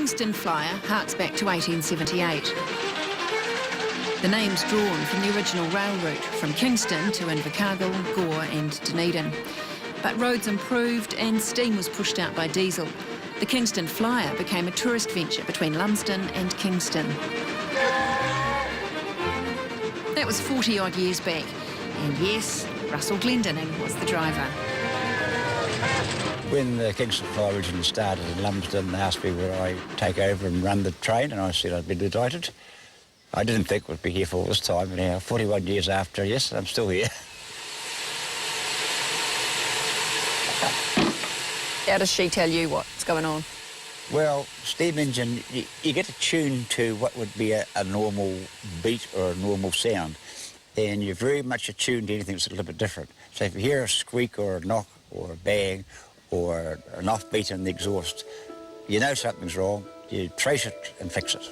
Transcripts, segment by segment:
Kingston flyer harks back to 1878. The name's drawn from the original rail route from Kingston to Invercargill, Gore and Dunedin. But roads improved and steam was pushed out by diesel. The Kingston flyer became a tourist venture between Lumsden and Kingston. That was 40-odd years back. And yes, Russell Glendinning was the driver. When the Kingston Fly originally started in Lumsden, they asked me would I take over and run the train, and I said I'd be delighted. I didn't think we'd be here for all this time, and now 41 years after, yes, I'm still here. How does she tell you what's going on? Well, steam engine, you get attuned to what would be a normal beat or a normal sound, and you're very much attuned to anything that's a little bit different. So if you hear a squeak or a knock or a bang or an offbeat in the exhaust, you know something's wrong, you trace it and fix it.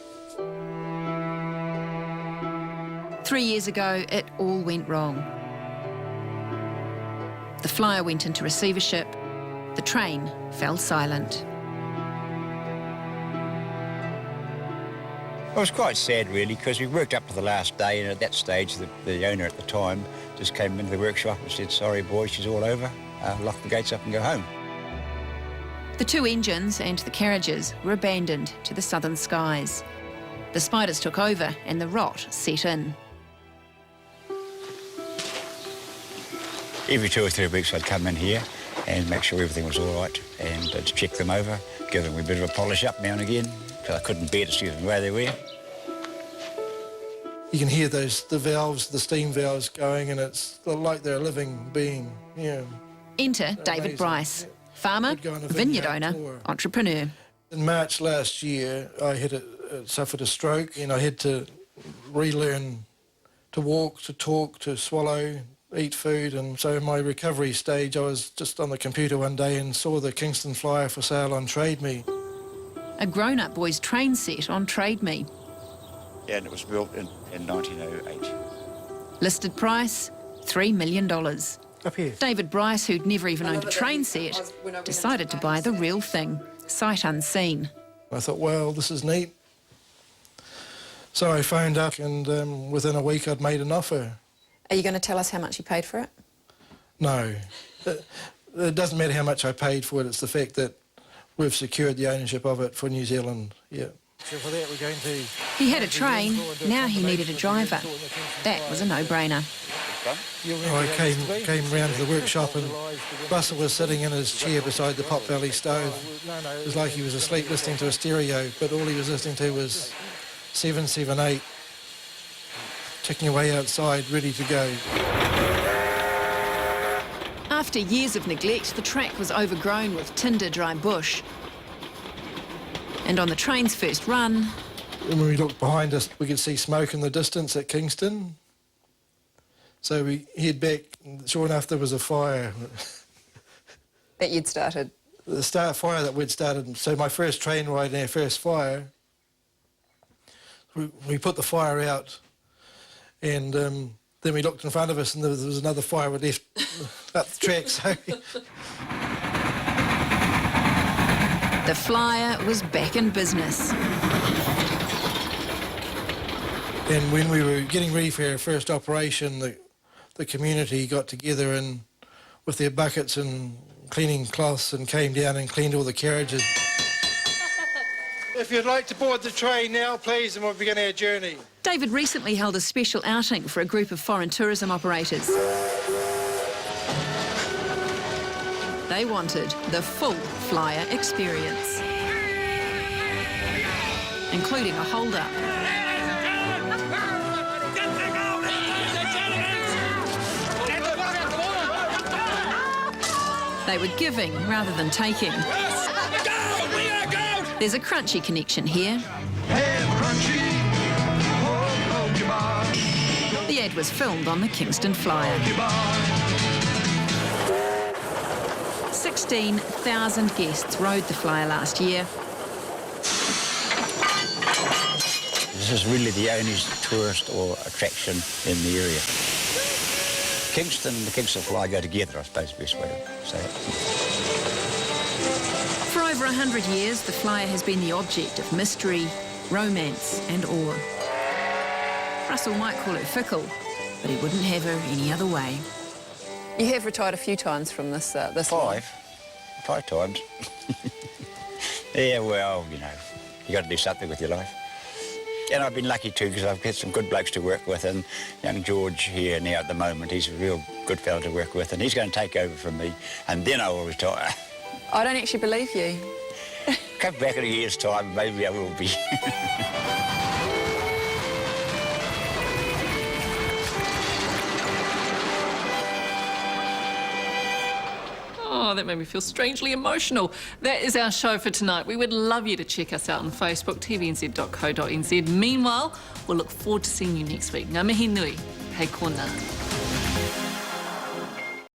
3 years ago, it all went wrong. The flyer went into receivership. The train fell silent. It was quite sad, really, because we worked up to the last day, and at that stage, the owner at the time just came into the workshop and said, "Sorry, boys, she's all over. Lock the gates up and go home." The two engines and the carriages were abandoned to the southern skies. The spiders took over and the rot set in. Every 2 or 3 weeks, I'd come in here and make sure everything was all right and to check them over, give them a bit of a polish up now and again, because I couldn't bear to see them the way they were. You can hear the valves, the steam valves going, and it's like they're a living being, yeah. Enter David Bryce, farmer, vineyard owner, entrepreneur. In March last year, I suffered a stroke, and I had to relearn to walk, to talk, to swallow, eat food, and so in my recovery stage, I was just on the computer one day and saw the Kingston flyer for sale on Trade Me. A grown-up boys train set on Trade Me. Yeah, and it was built in 1908. Listed price, $3 million. Up here. David Bryce, who'd never even owned a train set, decided to buy the real thing, sight unseen. I thought, well, this is neat. So I phoned up, and within a week I'd made an offer. Are you going to tell us how much you paid for it? No. It doesn't matter how much I paid for it, it's the fact that we've secured the ownership of it for New Zealand, yeah. So for that we're going to... He had a train, now he needed a driver. That was a no-brainer. I came round to the workshop and Russell was sitting in his chair beside the Pot Valley stove. It was like he was asleep listening to a stereo, but all he was listening to was 778, ticking away outside, ready to go. After years of neglect, the track was overgrown with tinder dry bush. And on the train's first run... When we looked behind us, we could see smoke in the distance at Kingston. So we head back, and sure enough, there was a fire. That you'd started? The fire that we'd started. So my first train ride and our first fire, we put the fire out, and then we looked in front of us, and there was another fire we left up the track. So the flyer was back in business. And when we were getting ready for our first operation, the community got together and with their buckets and cleaning cloths and came down and cleaned all the carriages. If you'd like to board the train now, please, and we'll begin our journey. David recently held a special outing for a group of foreign tourism operators. They wanted the full flyer experience, including a hold-up. They were giving rather than taking. There's a crunchy connection here. The ad was filmed on the Kingston flyer. 16,000 guests rode the flyer last year. This is really the only tourist or attraction in the area. Kingston and the Kingston Fly go together, I suppose, is the best way to say it. For over over 100 years, the flyer has been the object of mystery, romance and awe. Russell might call it fickle, but he wouldn't have her any other way. You have retired a few times from this line. Five times. Yeah, well, you know, you got to do something with your life. And I've been lucky too, because I've got some good blokes to work with, and young George here now at the moment, he's a real good fellow to work with, and he's going to take over from me, and then I will retire. I don't actually believe you. Come back in a year's time, maybe I will be. Oh, that made me feel strangely emotional. That is our show for tonight. We would love you to check us out on Facebook, tvnz.co.nz. Meanwhile, we'll look forward to seeing you next week. Ngā mihi nui, hei kōna.